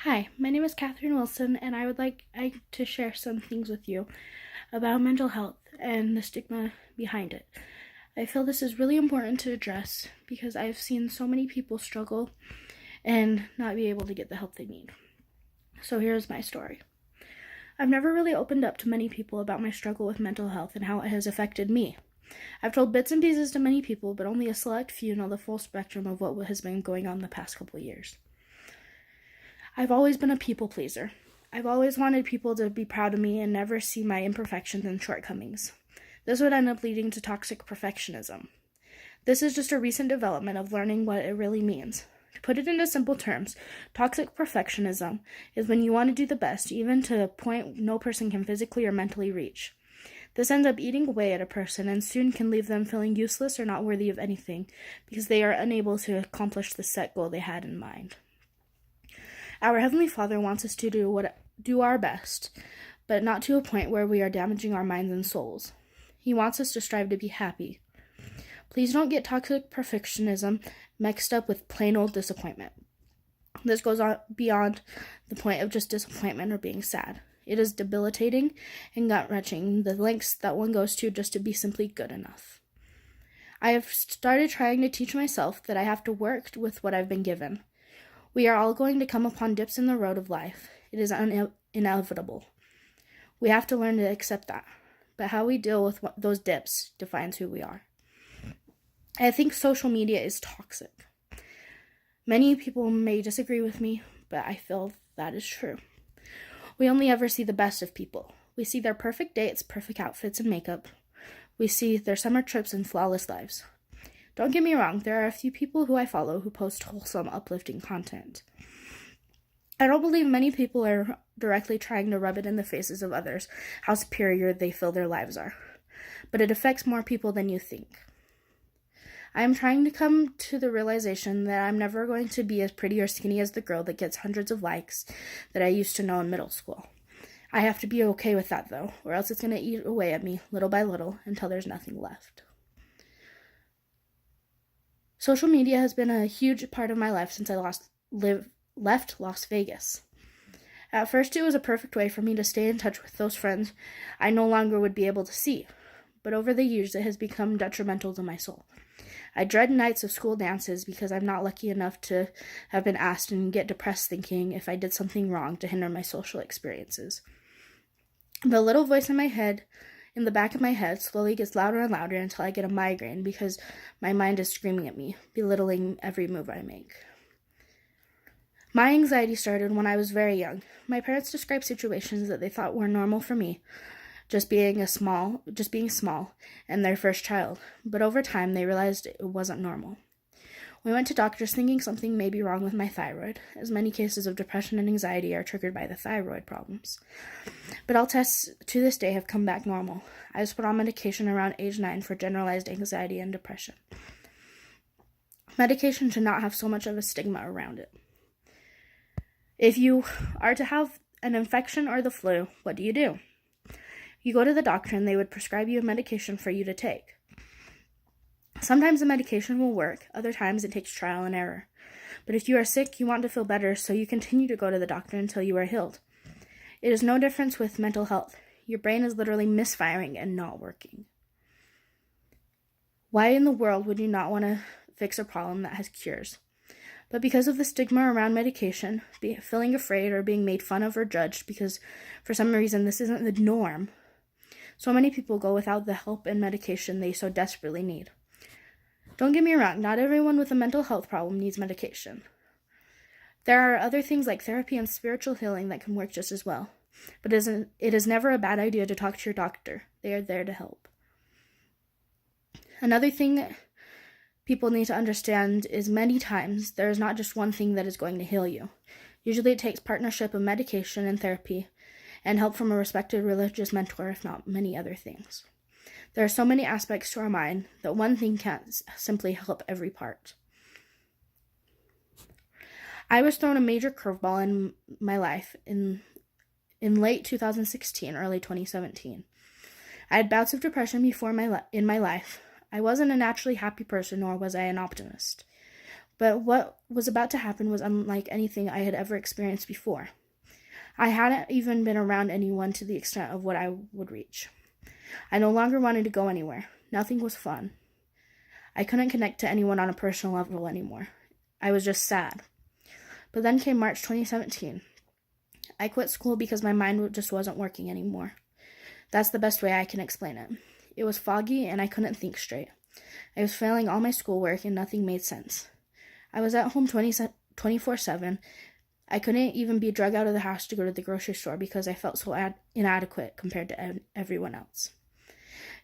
Hi, my name is Catherine Wilson, and I would like to share some things with you about mental health and the stigma behind it. I feel this is really important to address because I've seen so many people struggle and not be able to get the help they need. So here's my story. I've never really opened up to many people about my struggle with mental health and how it has affected me. I've told bits and pieces to many people, but only a select few know the full spectrum of what has been going on the past couple of years. I've always been a people pleaser. I've always wanted people to be proud of me and never see my imperfections and shortcomings. This would end up leading to toxic perfectionism. This is just a recent development of learning what it really means. To put it into simple terms, toxic perfectionism is when you want to do the best, even to a point no person can physically or mentally reach. This ends up eating away at a person and soon can leave them feeling useless or not worthy of anything because they are unable to accomplish the set goal they had in mind. Our Heavenly Father wants us to do our best, but not to a point where we are damaging our minds and souls. He wants us to strive to be happy. Please don't get toxic perfectionism mixed up with plain old disappointment. This goes on beyond the point of just disappointment or being sad. It is debilitating and gut-wrenching, the lengths that one goes to just to be simply good enough. I have started trying to teach myself that I have to work with what I've been given. We are all going to come upon dips in the road of life. It is inevitable. We have to learn to accept that. But how we deal with those dips defines who we are. I think social media is toxic. Many people may disagree with me, but I feel that is true. We only ever see the best of people. We see their perfect dates, perfect outfits, and makeup. We see their summer trips and flawless lives. Don't get me wrong, there are a few people who I follow who post wholesome, uplifting content. I don't believe many people are directly trying to rub it in the faces of others how superior they feel their lives are, but it affects more people than you think. I am trying to come to the realization that I'm never going to be as pretty or skinny as the girl that gets hundreds of likes that I used to know in middle school. I have to be okay with that, though, or else it's going to eat away at me little by little until there's nothing left. Social media has been a huge part of my life since I left Las Vegas. At first, it was a perfect way for me to stay in touch with those friends I no longer would be able to see, but over the years, it has become detrimental to my soul. I dread nights of school dances because I'm not lucky enough to have been asked and get depressed thinking if I did something wrong to hinder my social experiences. The little voice in the back of my head slowly gets louder and louder until I get a migraine because my mind is screaming at me, belittling every move I make. My anxiety started when I was very young. My parents described situations that they thought were normal for me, just being small, and their first child. But over time, they realized it wasn't normal. We went to doctors thinking something may be wrong with my thyroid, as many cases of depression and anxiety are triggered by the thyroid problems. But all tests to this day have come back normal. I was put on medication around age 9 for generalized anxiety and depression. Medication should not have so much of a stigma around it. If you are to have an infection or the flu, what do? You go to the doctor and they would prescribe you a medication for you to take. Sometimes the medication will work, other times it takes trial and error. But if you are sick, you want to feel better, so you continue to go to the doctor until you are healed. It is no difference with mental health. Your brain is literally misfiring and not working. Why in the world would you not want to fix a problem that has cures? But because of the stigma around medication, feeling afraid or being made fun of or judged because for some reason this isn't the norm, so many people go without the help and medication they so desperately need. Don't get me wrong, not everyone with a mental health problem needs medication. There are other things like therapy and spiritual healing that can work just as well, but it is never a bad idea to talk to your doctor. They are there to help. Another thing people need to understand is many times there is not just one thing that is going to heal you. Usually it takes partnership of medication and therapy and help from a respected religious mentor, if not many other things. There are so many aspects to our mind that one thing can't simply help every part. I was thrown a major curveball in my life in late 2016, early 2017. I had bouts of depression before in my life. I wasn't a naturally happy person, nor was I an optimist. But what was about to happen was unlike anything I had ever experienced before. I hadn't even been around anyone to the extent of what I would reach. I no longer wanted to go anywhere. Nothing was fun. I couldn't connect to anyone on a personal level anymore. I was just sad. But then came March 2017. I quit school because my mind just wasn't working anymore. That's the best way I can explain it. It was foggy and I couldn't think straight. I was failing all my schoolwork and nothing made sense. I was at home 24/7. I couldn't even be dragged out of the house to go to the grocery store because I felt so inadequate compared to everyone else.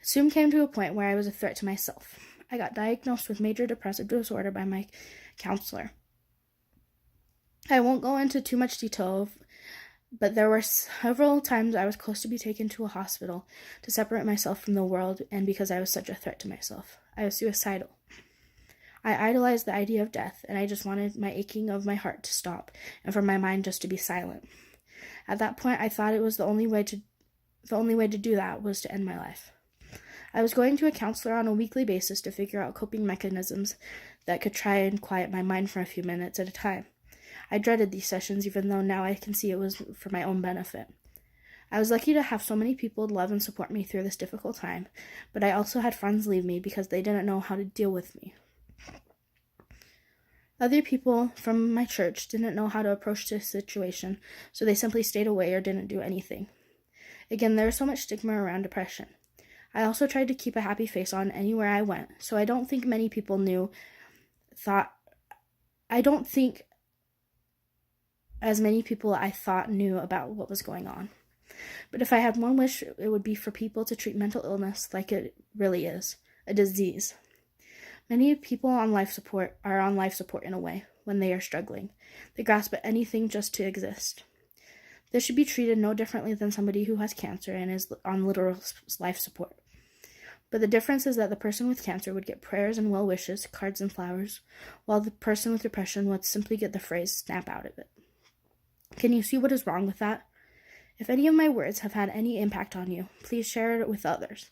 It soon came to a point where I was a threat to myself. I got diagnosed with major depressive disorder by my counselor. I won't go into too much detail, but there were several times I was close to be taken to a hospital to separate myself from the world, and because I was such a threat to myself. I was suicidal. I idolized the idea of death, and I just wanted my aching of my heart to stop and for my mind just to be silent. At that point, I thought it was the only way to do that was to end my life. I was going to a counselor on a weekly basis to figure out coping mechanisms that could try and quiet my mind for a few minutes at a time. I dreaded these sessions, even though now I can see it was for my own benefit. I was lucky to have so many people love and support me through this difficult time, but I also had friends leave me because they didn't know how to deal with me. Other people from my church didn't know how to approach this situation, so they simply stayed away or didn't do anything. Again, there was so much stigma around depression. I also tried to keep a happy face on anywhere I went, so I don't think many people as many people I thought knew about what was going on. But if I had one wish, it would be for people to treat mental illness like it really is, a disease. Many people are on life support in a way when they are struggling. They grasp at anything just to exist. This should be treated no differently than somebody who has cancer and is on literal life support. But the difference is that the person with cancer would get prayers and well wishes, cards and flowers, while the person with depression would simply get the phrase, snap out of it. Can you see what is wrong with that? If any of my words have had any impact on you, please share it with others.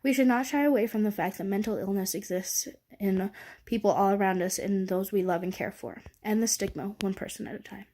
We should not shy away from the fact that mental illness exists in people all around us and those we love and care for. End the stigma, one person at a time.